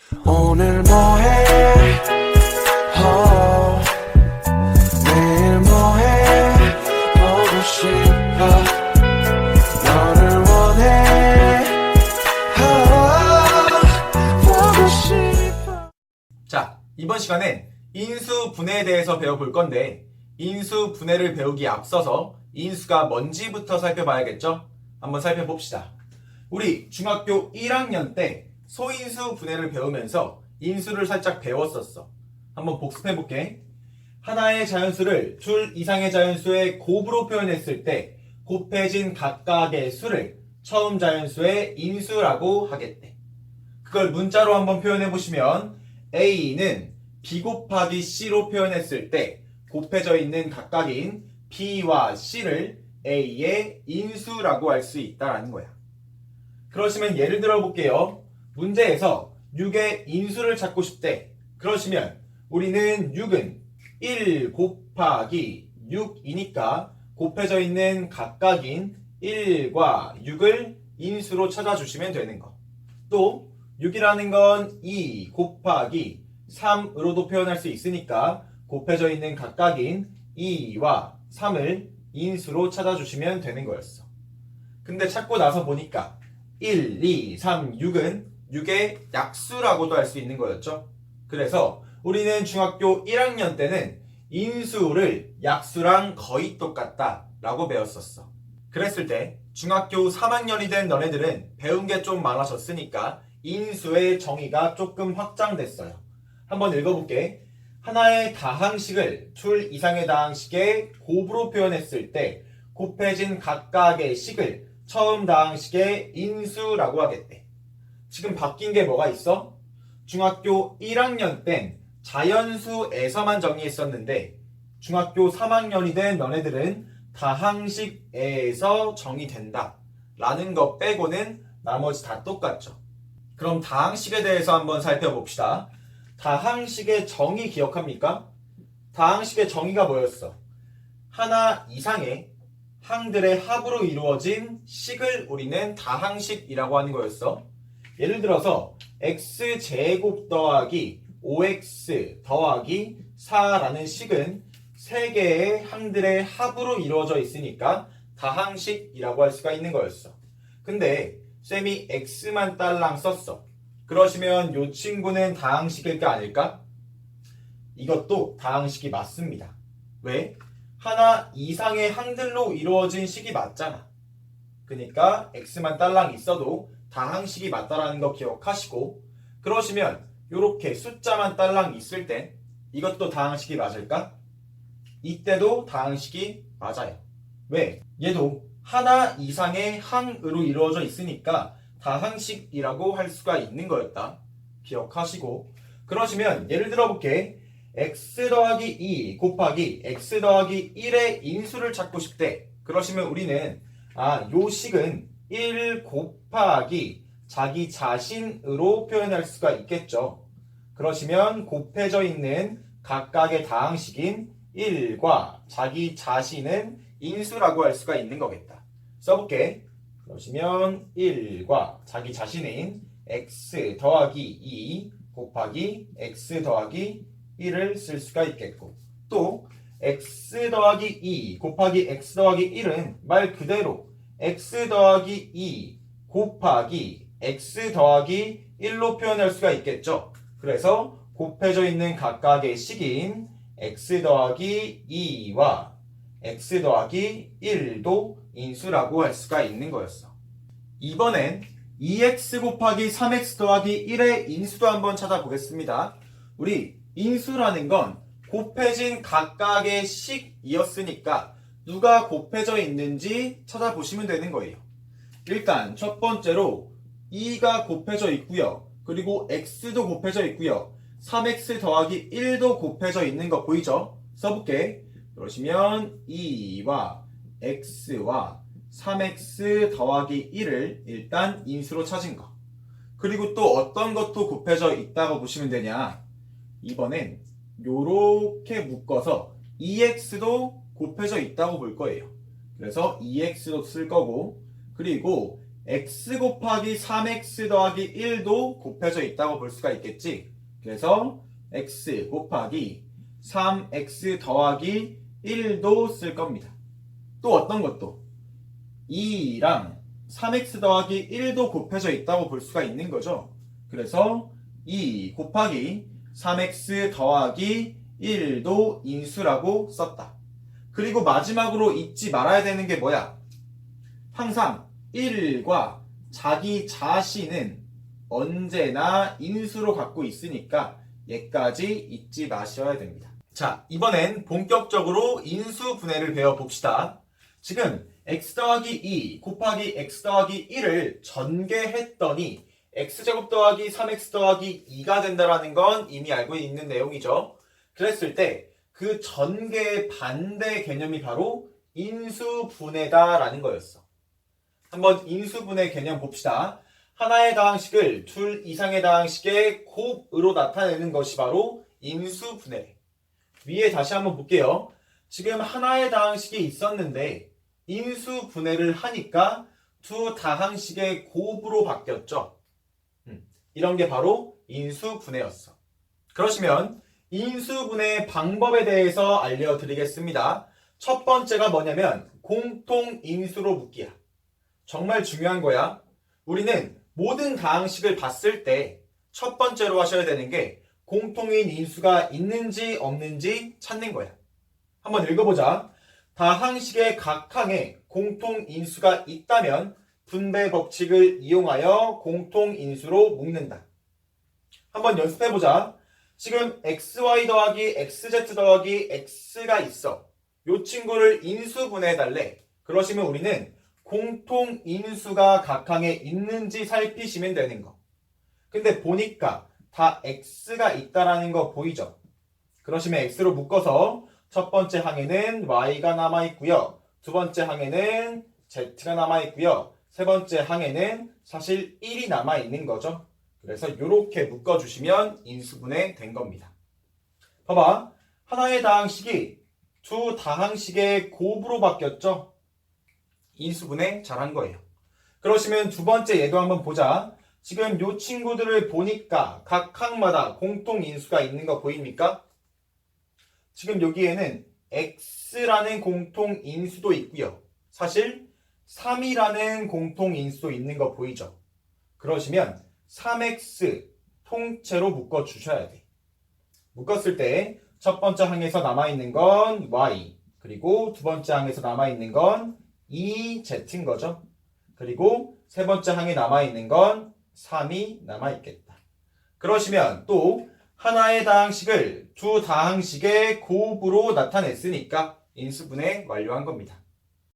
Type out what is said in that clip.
오늘 뭐해? 내일 뭐해? 보고 싶어. 너를 원해. 보고 싶어. 자, 이번 시간엔 인수 분해에 대해서 배워볼 건데 인수 분해를 배우기 앞서서 인수가 뭔지부터 살펴봐야겠죠? 한번 살펴봅시다. 우리 중학교 1학년 때 소인수 분해를 배우면서 인수를 살짝 배웠었어. 한번 복습해볼게. 하나의 자연수를 둘 이상의 자연수의 곱으로 표현했을 때 곱해진 각각의 수를 처음 자연수의 인수라고 하겠대. 그걸 문자로 한번 표현해보시면 A는 B 곱하기 C로 표현했을 때 곱해져 있는 각각인 B와 C를 A의 인수라고 할 수 있다는 거야. 그러시면 예를 들어 볼게요. 문제에서 6의 인수를 찾고 싶대. 그러시면 우리는 6은 1 곱하기 6이니까 곱해져 있는 각각인 1과 6을 인수로 찾아주시면 되는 거. 또 6이라는 건 2 곱하기 3으로도 표현할 수 있으니까 곱해져 있는 각각인 2와 3을 인수로 찾아주시면 되는 거였어. 근데 찾고 나서 보니까 1, 2, 3, 6은 6의 약수라고도 할 수 있는 거였죠. 그래서 우리는 중학교 1학년 때는 인수를 약수랑 거의 똑같다 라고 배웠었어. 그랬을 때 중학교 3학년이 된 너네들은 배운 게 좀 많아졌으니까 인수의 정의가 조금 확장됐어요. 한번 읽어볼게. 하나의 다항식을 둘 이상의 다항식의 곱으로 표현했을 때 곱해진 각각의 식을 처음 다항식의 인수라고 하겠대. 지금 바뀐 게 뭐가 있어? 중학교 1학년 땐 자연수에서만 정의했었는데 중학교 3학년이 된 너네들은 다항식에서 정의된다 라는 거 빼고는 나머지 다 똑같죠. 그럼 다항식에 대해서 한번 살펴봅시다. 다항식의 정의 기억합니까? 다항식의 정의가 뭐였어? 하나 이상의 항들의 합으로 이루어진 식을 우리는 다항식이라고 하는 거였어. 예를 들어서 x제곱 더하기 5x 더하기 4라는 식은 3개의 항들의 합으로 이루어져 있으니까 다항식이라고 할 수가 있는 거였어. 근데 쌤이 x만 딸랑 썼어. 그러시면 이 친구는 다항식일까 아닐까? 이것도 다항식이 맞습니다. 왜? 하나 이상의 항들로 이루어진 식이 맞잖아. 그러니까 x만 딸랑 있어도 다항식이 맞다라는 거 기억하시고, 그러시면 이렇게 숫자만 딸랑 있을 땐 이것도 다항식이 맞을까? 이때도 다항식이 맞아요. 왜? 얘도 하나 이상의 항으로 이루어져 있으니까 다항식이라고 할 수가 있는 거였다. 기억하시고, 그러시면 예를 들어 볼게. x 더하기 2 곱하기 x 더하기 1의 인수를 찾고 싶대. 그러시면 우리는 요 식은 1 곱하기 자기 자신으로 표현할 수가 있겠죠. 그러시면 곱해져 있는 각각의 다항식인 1과 자기 자신은 인수라고 할 수가 있는 거겠다. 써볼게. 그러시면 1과 자기 자신인 x 더하기 2 곱하기 x 더하기 1을 쓸 수가 있겠고, 또 x 더하기 2 곱하기 x 더하기 1은 말 그대로 x 더하기 2 곱하기 x 더하기 1로 표현할 수가 있겠죠. 그래서 곱해져 있는 각각의 식인 x 더하기 2와 x 더하기 1도 인수라고 할 수가 있는 거였어. 이번엔 2x 곱하기 3x 더하기 1의 인수도 한번 찾아보겠습니다. 우리 인수라는 건 곱해진 각각의 식이었으니까 누가 곱해져 있는지 찾아보시면 되는 거예요. 일단 첫 번째로 2가 곱해져 있고요. 그리고 x도 곱해져 있고요. 3x 더하기 1도 곱해져 있는 거 보이죠? 써볼게. 그러시면 2와 x와 3x 더하기 1을 일단 인수로 찾은 거. 그리고 또 어떤 것도 곱해져 있다고 보시면 되냐? 이번엔 요렇게 묶어서 2x도 곱해져 있다고 볼 거예요. 그래서 2x도 쓸 거고, 그리고 x 곱하기 3x 더하기 1도 곱해져 있다고 볼 수가 있겠지. 그래서 x 곱하기 3x 더하기 1도 쓸 겁니다. 또 어떤 것도 2랑 3x 더하기 1도 곱해져 있다고 볼 수가 있는 거죠. 그래서 2 곱하기 3x 더하기 1도 인수라고 썼다. 그리고 마지막으로 잊지 말아야 되는 게 뭐야? 항상 1과 자기 자신은 언제나 인수로 갖고 있으니까 얘까지 잊지 마셔야 됩니다. 자, 이번엔 본격적으로 인수분해를 배워봅시다. 지금 x 더하기 2 곱하기 x 더하기 1을 전개했더니 x제곱 더하기 3x 더하기 2가 된다는 건 이미 알고 있는 내용이죠. 그랬을 때 그 전개의 반대 개념이 바로 인수분해다라는 거였어. 한번 인수분해 개념 봅시다. 하나의 다항식을 둘 이상의 다항식의 곱으로 나타내는 것이 바로 인수분해래. 위에 다시 한번 볼게요. 지금 하나의 다항식이 있었는데 인수분해를 하니까 두 다항식의 곱으로 바뀌었죠. 이런 게 바로 인수분해였어. 그러시면 인수분해 방법에 대해서 알려드리겠습니다. 첫 번째가 뭐냐면 공통인수로 묻기야. 정말 중요한 거야. 우리는 모든 다항식을 봤을 때 첫 번째로 하셔야 되는 게 공통인 인수가 있는지 없는지 찾는 거야. 한번 읽어보자. 다항식의 각 항에 공통인수가 있다면 분배 법칙을 이용하여 공통인수로 묶는다. 한번 연습해보자. 지금 xy 더하기 xz 더하기 x가 있어. 이 친구를 인수분해해달래. 그러시면 우리는 공통인수가 각 항에 있는지 살피시면 되는 거. 근데 보니까 다 x가 있다라는 거 보이죠? 그러시면 x로 묶어서 첫 번째 항에는 y가 남아있고요. 두 번째 항에는 z가 남아있고요. 세 번째 항에는 사실 1이 남아있는 거죠. 그래서 이렇게 묶어주시면 인수분해 된 겁니다. 봐봐. 하나의 다항식이 두 다항식의 곱으로 바뀌었죠? 인수분해 잘한 거예요. 그러시면 두 번째 얘도 한번 보자. 지금 이 친구들을 보니까 각 항마다 공통인수가 있는 거 보입니까? 지금 여기에는 x라는 공통인수도 있고요. 사실 3이라는 공통인수도 있는 거 보이죠? 그러시면 3x 통째로 묶어주셔야 돼. 묶었을 때 첫 번째 항에서 남아있는 건 y, 그리고 두 번째 항에서 남아있는 건 2z인 거죠. 그리고 세 번째 항에 남아있는 건 3이 남아있겠다. 그러시면 또 하나의 다항식을 두 다항식의 곱으로 나타냈으니까 인수분해 완료한 겁니다.